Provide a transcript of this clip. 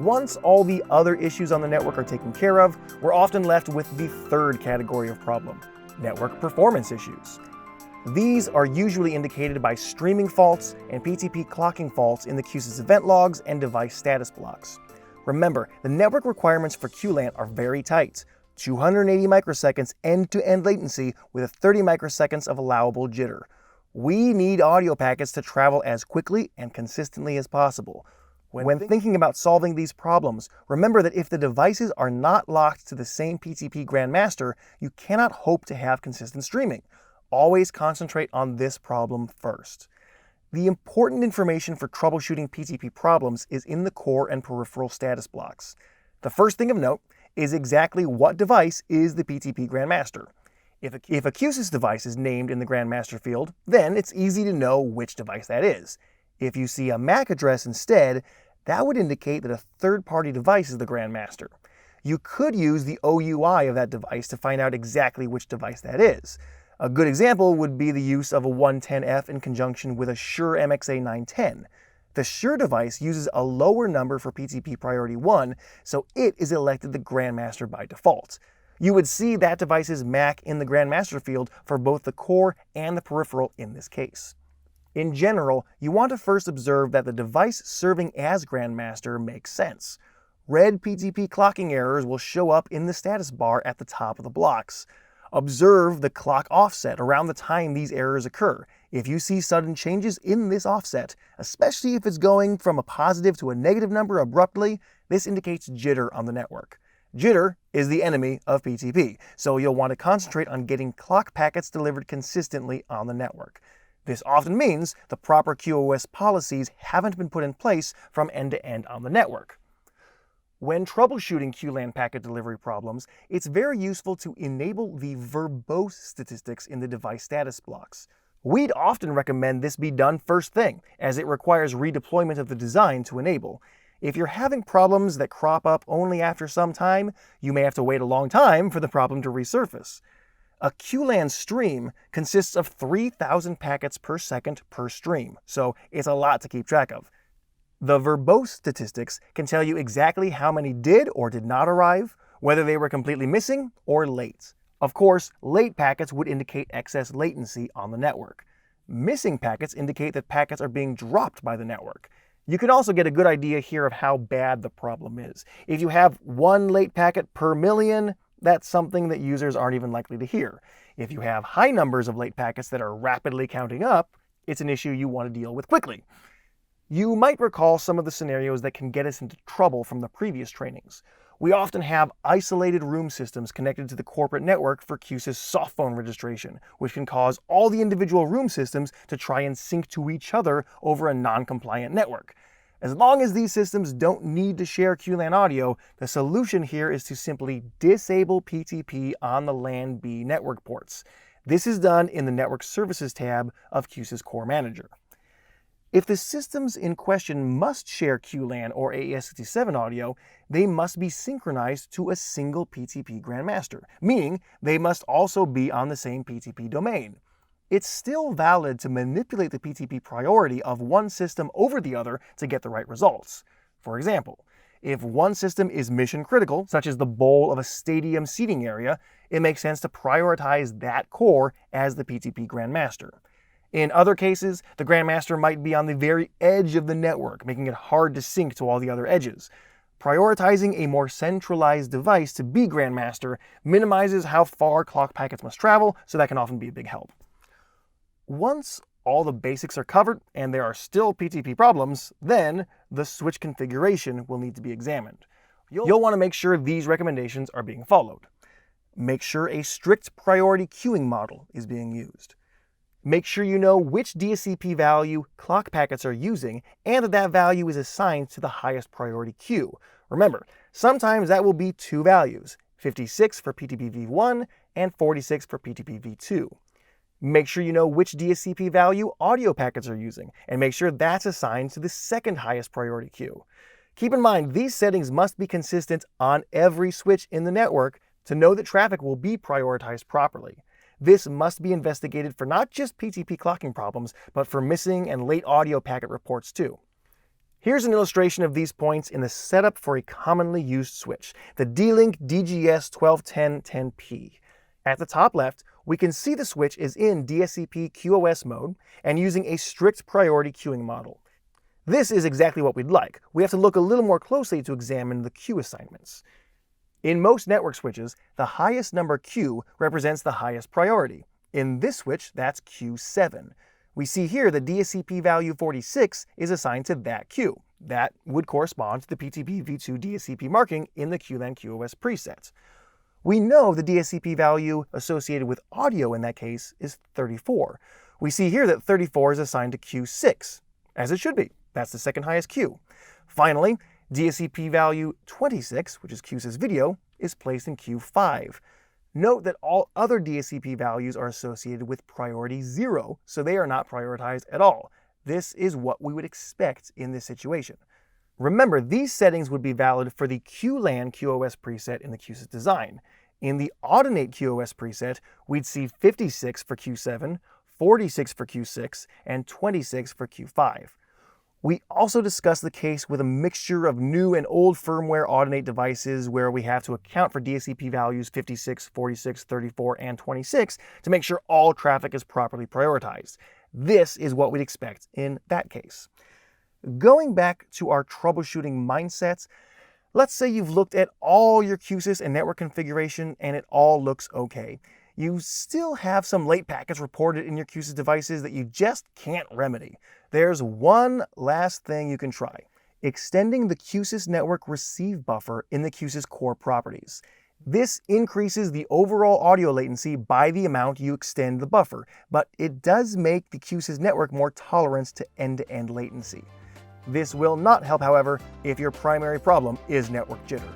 Once all the other issues on the network are taken care of, we're often left with the third category of problem: network performance issues. These are usually indicated by streaming faults and PTP clocking faults in the QSYS event logs and device status blocks. Remember, the network requirements for QLAN are very tight: 280 microseconds end-to-end latency with 30 microseconds of allowable jitter. We need audio packets to travel as quickly and consistently as possible. When thinking about solving these problems, remember that if the devices are not locked to the same PTP grandmaster, you cannot hope to have consistent streaming. Always concentrate on this problem first. The important information for troubleshooting PTP problems is in the core and peripheral status blocks. The first thing of note is exactly what device is the PTP grandmaster. If a QSYS device is named in the grandmaster field, then it's easy to know which device that is. If you see a MAC address instead, that would indicate that a third-party device is the grandmaster. You could use the OUI of that device to find out exactly which device that is. A good example would be the use of a 110F in conjunction with a Shure MXA 910. The Shure device uses a lower number for PTP priority 1, so it is elected the grandmaster by default. You would see that device's MAC in the grandmaster field for both the core and the peripheral in this case. In general, you want to first observe that the device serving as grandmaster makes sense. Red PTP clocking errors will show up in the status bar at the top of the blocks. Observe the clock offset around the time these errors occur. If you see sudden changes in this offset, especially if it's going from a positive to a negative number abruptly, this indicates jitter on the network. Jitter is the enemy of PTP, so you'll want to concentrate on getting clock packets delivered consistently on the network. This often means the proper QoS policies haven't been put in place from end to end on the network. When troubleshooting QLAN packet delivery problems, it's very useful to enable the verbose statistics in the device status blocks. We'd often recommend this be done first thing, as it requires redeployment of the design to enable. If you're having problems that crop up only after some time, you may have to wait a long time for the problem to resurface. A QLAN stream consists of 3,000 packets per second per stream, so it's a lot to keep track of. The verbose statistics can tell you exactly how many did or did not arrive, whether they were completely missing or late. Of course, late packets would indicate excess latency on the network. Missing packets indicate that packets are being dropped by the network. You can also get a good idea here of how bad the problem is. If you have one late packet per million, that's something that users aren't even likely to hear. If you have high numbers of late packets that are rapidly counting up, it's an issue you want to deal with quickly. You might recall some of the scenarios that can get us into trouble from the previous trainings. We often have isolated room systems connected to the corporate network for QSYS softphone registration, which can cause all the individual room systems to try and sync to each other over a non-compliant network. As long as these systems don't need to share QLAN audio, the solution here is to simply disable PTP on the LAN B network ports. This is done in the Network Services tab of QSYS Core Manager. If the systems in question must share QLAN or AES-67 audio, they must be synchronized to a single PTP grandmaster, meaning they must also be on the same PTP domain. It's still valid to manipulate the PTP priority of one system over the other to get the right results. For example, if one system is mission critical, such as the bowl of a stadium seating area, it makes sense to prioritize that core as the PTP grandmaster. In other cases, the grandmaster might be on the very edge of the network, making it hard to sync to all the other edges. Prioritizing a more centralized device to be grandmaster minimizes how far clock packets must travel, so that can often be a big help. Once all the basics are covered and there are still PTP problems, then the switch configuration will need to be examined. You'll want to make sure these recommendations are being followed. Make sure a strict priority queuing model is being used. Make sure you know which DSCP value clock packets are using and that value is assigned to the highest priority queue. Remember, sometimes that will be two values, 56 for PTP v1 and 46 for PTP v2. Make sure you know which DSCP value audio packets are using and make sure that's assigned to the second highest priority queue. Keep in mind, these settings must be consistent on every switch in the network to know that traffic will be prioritized properly. This must be investigated for not just PTP clocking problems, but for missing and late audio packet reports too. Here's an illustration of these points in the setup for a commonly used switch, the D-Link DGS121010P. At the top left, we can see the switch is in DSCP QoS mode and using a strict priority queuing model. This is exactly what we'd like. We have to look a little more closely to examine the queue assignments. In most network switches, the highest number Q represents the highest priority. In this switch, that's Q7. We see here the DSCP value 46 is assigned to that queue. That would correspond to the PTP v2 DSCP marking in the QLAN QoS preset. We know the DSCP value associated with audio in that case is 34. We see here that 34 is assigned to Q6, as it should be. That's the second highest queue. Finally, DSCP value 26, which is QSYS video, is placed in Q5. Note that all other DSCP values are associated with priority 0, so they are not prioritized at all. This is what we would expect in this situation. Remember, these settings would be valid for the QLAN QoS preset in the QSYS design. In the Audinate QoS preset, we'd see 56 for Q7, 46 for Q6, and 26 for Q5. We also discussed the case with a mixture of new and old firmware Audinate devices where we have to account for DSCP values 56, 46, 34, and 26 to make sure all traffic is properly prioritized. This is what we'd expect in that case. Going back to our troubleshooting mindsets, let's say you've looked at all your QSYS and network configuration and it all looks okay. You still have some late packets reported in your QSYS devices that you just can't remedy. There's one last thing you can try: extending the QSYS network receive buffer in the QSYS core properties. This increases the overall audio latency by the amount you extend the buffer, but it does make the QSYS network more tolerant to end-to-end latency. This will not help, however, if your primary problem is network jitter.